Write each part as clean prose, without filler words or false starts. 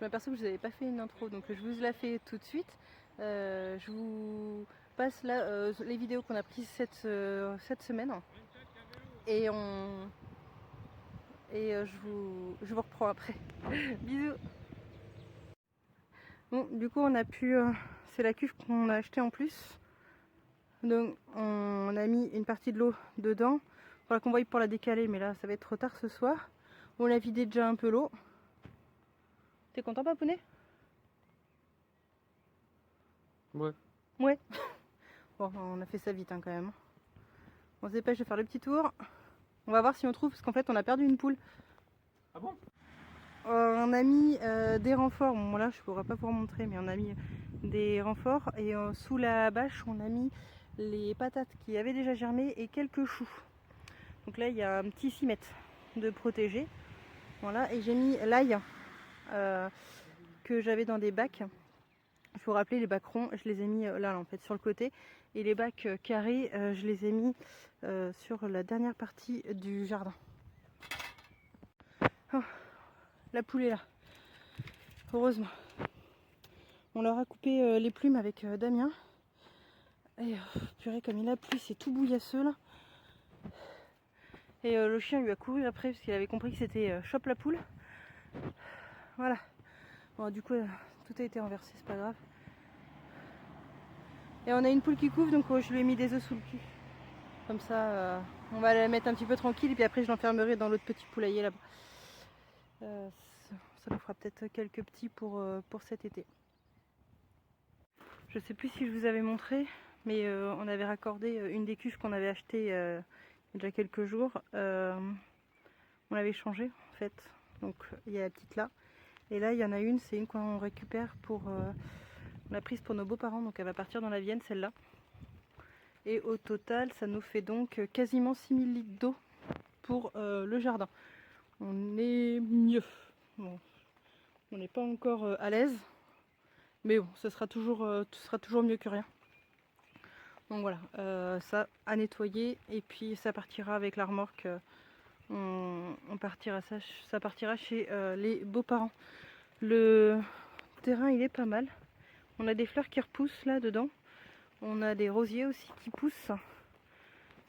m'aperçois que je n'avais pas fait une intro, donc je vous la fais tout de suite. Je vous passe là les vidéos qu'on a prises cette semaine et je vous reprends après. Bisous. Bon, du coup on a pu, c'est la cuve qu'on a acheté en plus. Donc on a mis une partie de l'eau dedans. Faudra qu'on voie pour la décaler, mais là ça va être trop tard ce soir. On a vidé déjà un peu l'eau. T'es content, Papounet? Ouais. Ouais. Bon, on a fait ça vite hein, quand même. On se dépêche de faire le petit tour. On va voir si on trouve, parce qu'en fait on a perdu une poule. Ah bon? On a mis des renforts. Bon là je pourrais pas pouvoir montrer, mais on a mis des renforts. Et sous la bâche on a mis les patates qui avaient déjà germé et quelques choux. Donc là il y a un petit 6 mètres de protégé. Voilà, et j'ai mis l'ail que j'avais dans des bacs. Il faut rappeler, les bacs ronds, je les ai mis là en fait sur le côté. Et les bacs carrés, je les ai mis sur la dernière partie du jardin. Oh, la poule est là. Heureusement. On leur a coupé les plumes avec Damien. Et purée, comme il a plu, c'est tout bouillasseux là. Et le chien lui a couru après parce qu'il avait compris que c'était chope la poule. Voilà. Bon, du coup, tout a été renversé, c'est pas grave. Et on a une poule qui couvre, donc je lui ai mis des œufs sous le cul. Comme ça, on va la mettre un petit peu tranquille et puis après je l'enfermerai dans l'autre petit poulailler là-bas. Ça nous fera peut-être quelques petits pour cet été. Je sais plus si je vous avais montré, mais on avait raccordé une des cuves qu'on avait achetées il y a déjà quelques jours. On l'avait changée en fait. Donc il y a la petite là. Et là il y en a une, c'est une qu'on récupère pour... on l'a prise pour nos beaux-parents, donc elle va partir dans la Vienne celle-là. Et au total ça nous fait donc quasiment 6000 litres d'eau pour le jardin. On est mieux. Bon, on n'est pas encore à l'aise, mais bon, ce sera toujours mieux que rien. Donc voilà, ça à nettoyer et puis ça partira avec la remorque. Ça partira chez les beaux-parents. Le terrain il est pas mal. On a des fleurs qui repoussent là dedans. On a des rosiers aussi qui poussent.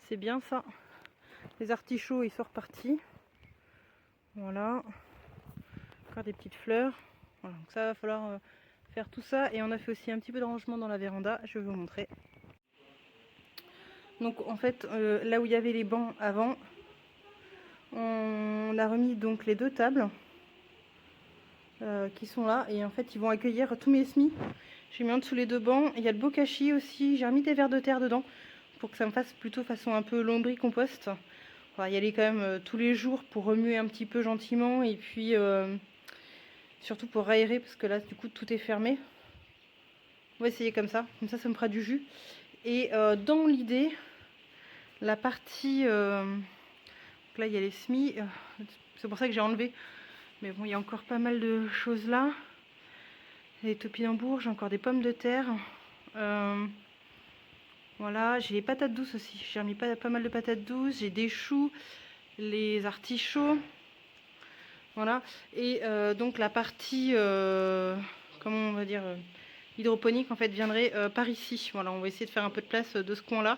C'est bien ça. Les artichauts ils sont repartis. Voilà. Encore des petites fleurs. Voilà, donc ça va falloir faire tout ça. Et on a fait aussi un petit peu de rangement dans la véranda. Je vais vous montrer. Donc en fait, là où il y avait les bancs avant, on a remis donc les deux tables qui sont là. Et en fait, ils vont accueillir tous mes semis. J'ai mis en dessous les deux bancs. Il y a le bokashi aussi. J'ai remis des vers de terre dedans pour que ça me fasse plutôt façon un peu lombricompost. On va y aller quand même tous les jours pour remuer un petit peu gentiment. Et puis surtout pour aérer parce que là, du coup, tout est fermé. On va essayer comme ça ça me fera du jus. Et dans l'idée, la partie... donc là, il y a les semis. C'est pour ça que j'ai enlevé. Mais bon, il y a encore pas mal de choses là. Les topinambours, j'ai encore des pommes de terre. Voilà, j'ai les patates douces aussi. J'ai remis pas mal de patates douces. J'ai des choux, les artichauts. Voilà. Et donc la partie, comment on va dire, hydroponique en fait viendrait par ici. Voilà, on va essayer de faire un peu de place de ce coin-là,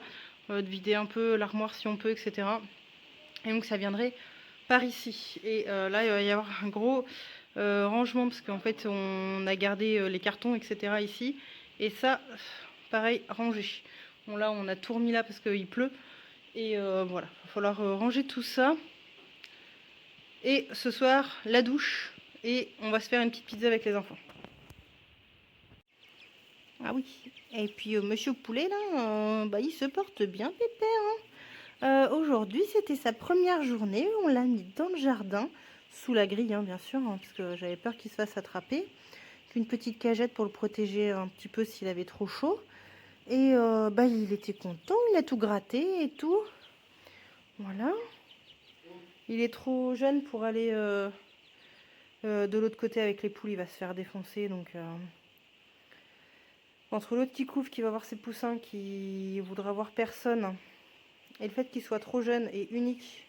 de vider un peu l'armoire si on peut, etc. Et donc ça viendrait par ici. Et là, il va y avoir un gros rangement parce qu'en fait, on a gardé les cartons, etc. ici. Et ça, pareil, rangé. Bon, là, on a tout remis là parce qu'il pleut. Et voilà, il va falloir ranger tout ça. Et ce soir, la douche. Et on va se faire une petite pizza avec les enfants. Ah oui. Et puis Monsieur Poulet, là, il se porte bien pépère. Hein. Aujourd'hui, c'était sa première journée. On l'a mis dans le jardin, sous la grille, hein, bien sûr, hein, parce que j'avais peur qu'il se fasse attraper. Une petite cagette pour le protéger un petit peu s'il avait trop chaud. Et il était content, il a tout gratté et tout. Voilà. Il est trop jeune pour aller de l'autre côté avec les poules, il va se faire défoncer. Donc entre l'autre qui couvre, qui va voir ses poussins, qui voudra voir personne, et le fait qu'il soit trop jeune et unique,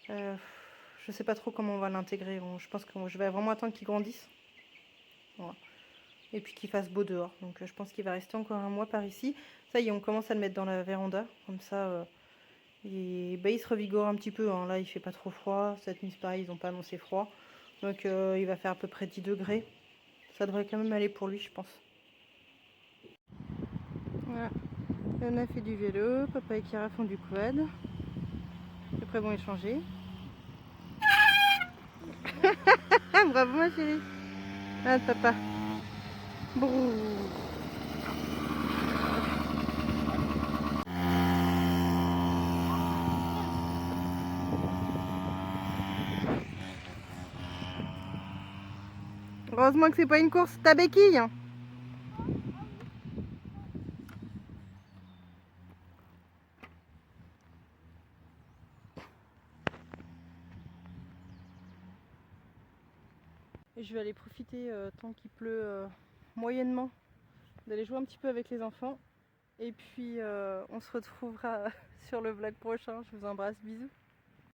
je sais pas trop comment on va l'intégrer. Je pense que je vais vraiment attendre qu'il grandisse. Voilà. Et puis qu'il fasse beau dehors. Donc je pense qu'il va rester encore un mois par ici. Ça y est, on commence à le mettre dans la véranda. Comme ça, il se revigore un petit peu. Hein. Là, il fait pas trop froid. Cette nuit, pareil, ils n'ont pas annoncé froid. Donc il va faire à peu près 10 degrés. Ça devrait quand même aller pour lui, je pense. Voilà. On a fait du vélo. Papa et Kira font du quad. Après, vont échanger. Bravo, ma chérie. Ah, papa. Brrr. Heureusement que c'est pas une course, ta béquille. Et je vais aller profiter tant qu'il pleut moyennement d'aller jouer un petit peu avec les enfants. Et puis on se retrouvera sur le vlog prochain. Je vous embrasse, bisous.